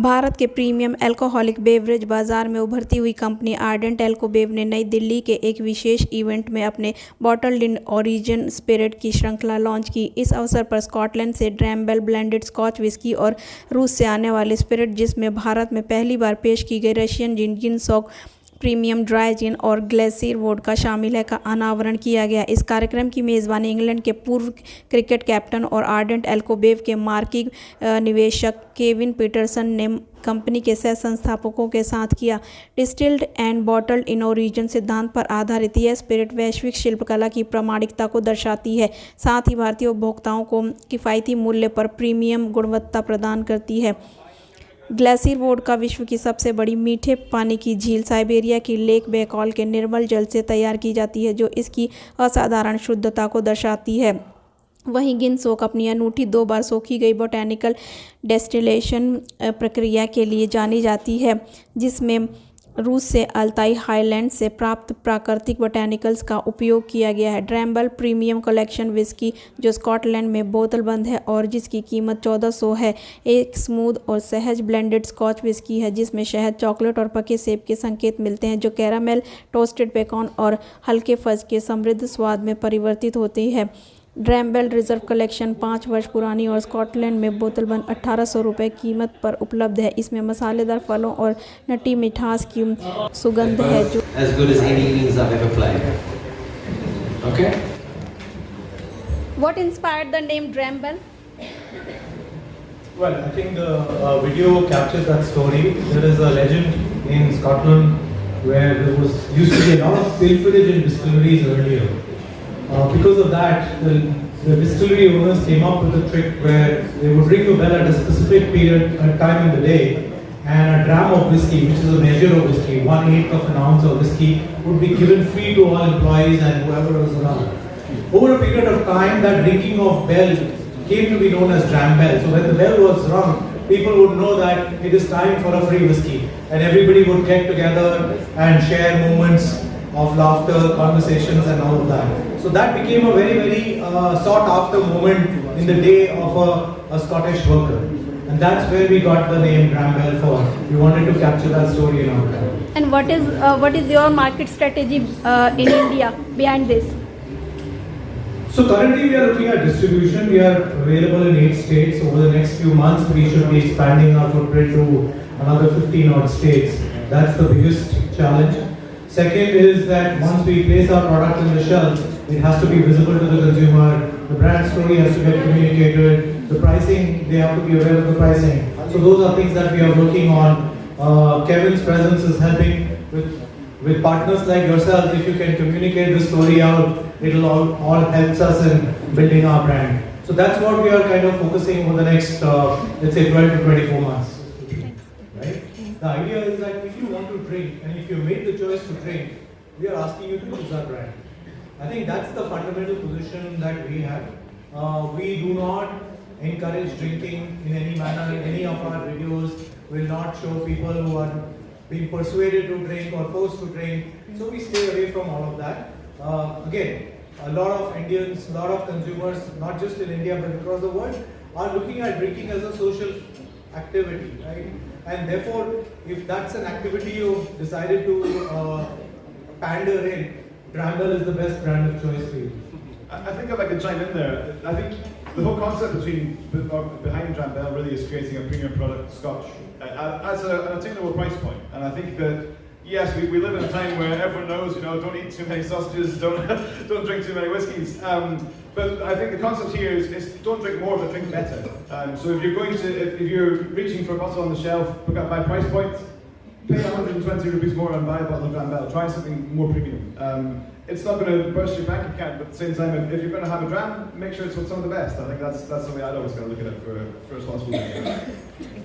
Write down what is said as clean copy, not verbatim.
भारत के premium alcoholic beverage बाजार में उभरती हुई कंपनी आर्डेंट एल्कोबेव ने नई दिल्ली के एक विशेष इवेंट में अपने बॉटल्ड इन ओरिजिन स्पिरिट की श्रृंखला लॉन्च की। इस अवसर पर स्कॉटलैंड से dram bell blended scotch whisky और रूस से आने वाले स्पिरिट, जिसमें भारत में पहली बार पेश की गई रशियन जिन सॉक प्रीमियम ड्राई जिन और ग्लेसियर वोडका शामिल है, का अनावरण किया गया। इस कार्यक्रम की मेज़बानी इंग्लैंड के पूर्व क्रिकेट कैप्टन और आर्डेंट एल्कोबेव के मार्की निवेशक केविन पीटरसन ने कंपनी के सह संस्थापकों के साथ किया। Distilled and bottled in origin सिद्धांत पर आधारित यह स्पिरिट वैश्विक शिल्पकला की प्रामाणिकता को दर्शाती है, साथ ही भारतीय उपभोक्ताओं को किफ़ायती मूल्य पर प्रीमियम गुणवत्ता प्रदान करती है। ग्लेसियर वोडका विश्व की सबसे बड़ी मीठे पानी की झील साइबेरिया की लेक बैकॉल के निर्मल जल से तैयार की जाती है, जो इसकी असाधारण शुद्धता को दर्शाती है। वहीं गिन सोक अपनी अनूठी 2 बार सोखी गई बोटैनिकल डेस्टिलेशन प्रक्रिया के लिए जानी जाती है, जिसमें रूस से अल्ताई हाईलैंड से प्राप्त प्राकृतिक बोटैनिकल्स का उपयोग किया गया है। Dram bell premium collection whisky, जो स्कॉटलैंड में बोतलबंद है और जिसकी कीमत 1400 है, एक स्मूथ और सहज ब्लेंडेड स्कॉच विस्की है, जिसमें शहद, चॉकलेट और पके सेब के संकेत मिलते हैं, जो कैरामेल, टोस्टेड पेकॉन और हल्के फज के समृद्ध स्वाद में परिवर्तित होती है। ड्रैम बेल रिजर्व कलेक्शन 5 वर्ष पुरानी और स्कॉटलैंड में बोतलबंद 1800 रुपये कीमत पर उपलब्ध है। इसमें मसालेदार फलों और नटी मिठास की सुगंध है, जो as good as any innings I've ever played. Okay? What inspired the name Dram Bell? Well, I think the video captures that story. There is a legend in Scotland where there used to be a lot of pilferage in distilleries earlier. Because of that, the distillery owners came up with a trick where they would ring the bell at a specific period, time in the day, and a dram of whiskey, which is a measure of whiskey, 1/8 of an ounce of whiskey, would be given free to all employees and whoever was around. Over a period of time, that ringing of bell came to be known as Dram Bell. So when the bell was rung, people would know that it is time for a free whiskey, and everybody would get together and share moments of laughter, conversations, and all of that. So that became a very, very sought after moment in the day of a Scottish worker. And that's where we got the name Dram Bell for. We wanted to capture that story in our time. And what is your market strategy in India behind this? So currently we are looking at distribution. We are available in 8 states. Over the next few months, we should be expanding our footprint to another 15 odd states. That's the biggest challenge. Second is that once we place our product on the shelf, it has to be visible to the consumer. The brand story has to get communicated. The pricing, they have to be aware of the pricing. So those are things that we are working on. Kevin's presence is helping with partners like yourself. If you can communicate the story out, it'll all helps us in building our brand. So that's what we are kind of focusing over the next, let's say 12 to 24 months. Right? The idea is that if you want to drink and if you made the choice to drink, we are asking you to choose our brand. I think that's the fundamental position that we have. We do not encourage drinking in any manner. Any of our videos will not show people who are being persuaded to drink or forced to drink. So we stay away from all of that. Again, a lot of Indians, a lot of consumers, not just in India but across the world, are looking at drinking as a social activity, right? And therefore, if that's an activity you've decided to pander in, Dram Bell is the best brand of choice for you. I think if I could chime in there, I think the whole concept behind Dram Bell really is creating a premium product, Scotch, at an attainable price point. And I think that, yes, we live in a time where everyone knows, don't eat too many sausages, don't drink too many whiskies. But I think the concept here is don't drink more, but drink better. So if you're reaching for a bottle on the shelf, look at my price point, pay 120 rupees more and buy a bottle of Dram Bell. Try something more premium. It's not going to burst your bank account, but at the same time, if you're going to have a dram, make sure it's with some of the best. I think that's the way I'd always got to look at it for responsible drinking.